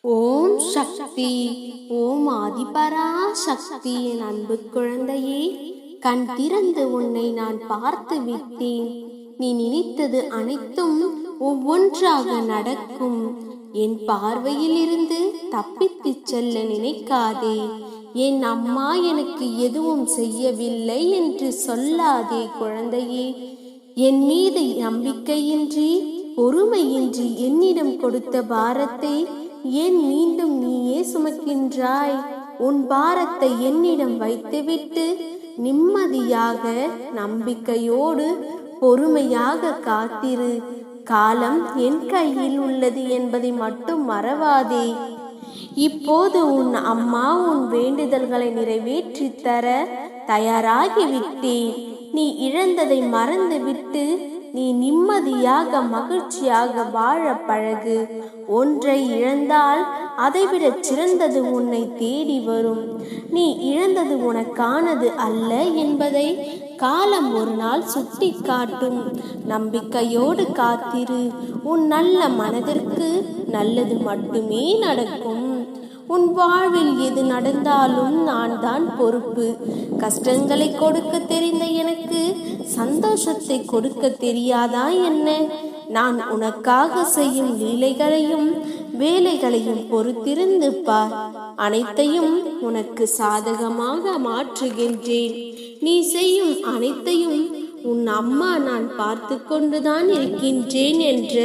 ஓம் சக்தி. ஓம் ஆதிபரா சக்தி. என் அன்பு குழந்தையே, கண் திறந்து உன்னை நான் பார்த்து விட்டேன். நீ நினைத்தது அனைத்தும் ஒவ்வொன்றாக நடக்கும். என் பார்வையில் இருந்து தப்பித்து செல்ல நினைக்காதே. என் அம்மா எனக்கு எதுவும் செய்யவில்லை என்று சொல்லாதே குழந்தையே. என் மீது நம்பிக்கையின்றி பொறுமையின்றி என்னிடம் கொடுத்த பாரத்தை ஏன் மீண்டும் நீயே சுமக்கின்றாய்? உன் பாரத்தை என்னிடம் வைத்துவிட்டு நிம்மதியாக நம்பிக்கையோடு பொறுமையாக காத்திரு. காலம் என் கையில் உள்ளது என்பதை மட்டும் மறவாதே. இப்போது உன் அம்மா உன் வேண்டுதல்களை நிறைவேற்றி தர தயாராகிவிட்டேன். நீ இழந்ததை மறந்துவிட்டு நீ நிம்மதியாக மகிழ்ச்சியாக வாழ பழகு. ஒன்றை இழந்தால் அதைவிட சிறந்தது உன்னை தேடி வரும். நீ இழந்தது உனக்கானது அல்ல என்பதை காலம் ஒரு நாள் சுட்டி காட்டும். நம்பிக்கையோடு காத்திரு. உன் நல்ல மனதிற்கு நல்லது மட்டுமே நடக்கும். உன் வாழ்வில் எது நடந்தாலும் நான் தான் பொறுப்பு. கஷ்டங்களை கொடுக்க தெரிந்த எனக்கு சந்தோஷத்தை கொடுக்க தெரியாதா என்ன? நான் உனக்காக செய்யும் லீலைகளையும் வேலைகளையும் பொறுத்திருந்து பார். அனைத்தையும் உனக்கு சாதகமாக மாற்றுகின்றேன். நீ செய்யும் அனைத்தையும் உன் அம்மா நான் பார்த்து கொண்டுதான் இருக்கின்றேன் என்ற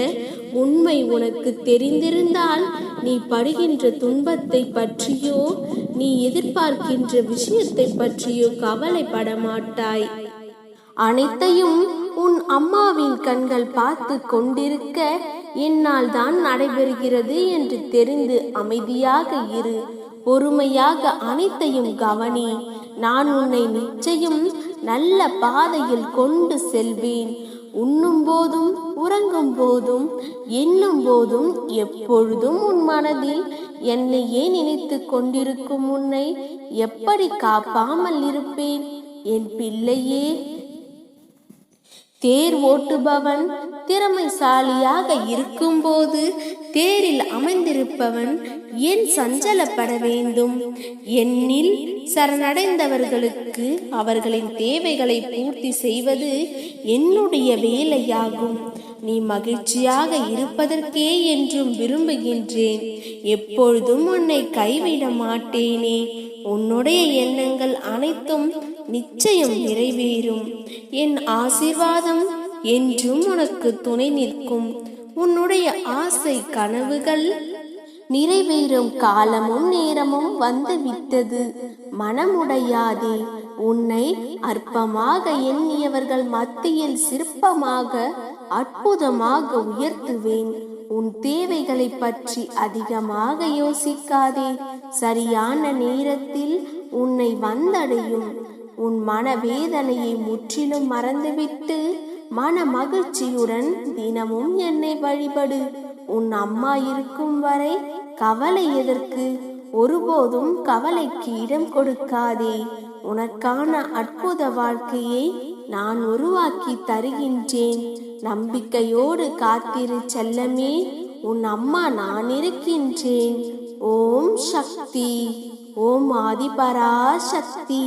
உண்மை உனக்கு தெரிந்திருந்தால் நீ படுகின்ற துன்பத்தை பற்றியோ நீ எதிர்பார்க்கின்ற விஷயத்தை பற்றியோ கவலைப்பட மாட்டாய். அனைத்தையும் உன் அம்மாவின் கண்கள் பார்த்து கொண்டிருக்க என்னால் தான் நடைபெறுகிறது என்று தெரிந்து அமைதியாக இரு. பொறுமையாக அனைத்தையும் கவனி. நான் உன்னை நிச்சயம் நல்ல பாதையில் கொண்டு செல்வேன். உண்ணும் போதும் உறங்கும் போதும் எண்ணும் போதும் எப்பொழுதும் உன் மனதில் என்னையே நினைத்து கொண்டிருக்கும் உன்னை எப்படி காப்பாமல் இருப்பேன்? என் பிள்ளையே, தேர் ஓட்டுபவன் திறமைசாலியாக இருக்கும்போது தேரில் அமைந்திருப்பவன் ஏன் சஞ்சலப்பட வேண்டும்? என்னில் சரணடைந்தவர்களுக்கு அவர்களின் தேவைகளை பூர்த்தி செய்வது என்னுடைய வேலையாகும். நீ மகிழ்ச்சியாக இருப்பதற்கே என்றும் விரும்புகின்றேன். எப்பொழுதும் உன்னை கைவிட மாட்டேனே. உன்னுடைய எண்ணங்கள் அனைத்தும் நிச்சயம் நிறைவேறும். என் ஆசீர்வாதம் என்றும் உனக்கு துணை நிற்கும். உன்னுடைய ஆசை கனவுகள் நிறைவேறும் காலமும் நேரமும் வந்து விட்டது. மனமுடையாதே. உன்னை அற்பமாக எண்ணியவர்கள் மத்தியில் சிற்பமாக அற்புதமாக உயர்த்துவேன். உன் தேவைகளை பற்றி அதிகமாக யோசிக்காதே. சரியான நேரத்தில் உன்னை வந்தடையும். உன் மனவேதனையை முற்றிலும் மறந்துவிட்டு மன மகிழ்ச்சியுடன் தினமும் என்னை வழிபடு. உன் அம்மா இருக்கும் வரை கவலை எதற்கு? ஒருபோதும் கவலைக்கு இடம் கொடுக்காதே. உனக்கான அற்புத வாழ்க்கையை நான் உருவாக்கி தருகின்றேன். நம்பிக்கையோடு காத்திரு செல்லமே. உன் அம்மா நான் இருக்கின்றேன். ஓம் சக்தி. ஓம் ஆதிபரா சக்தி.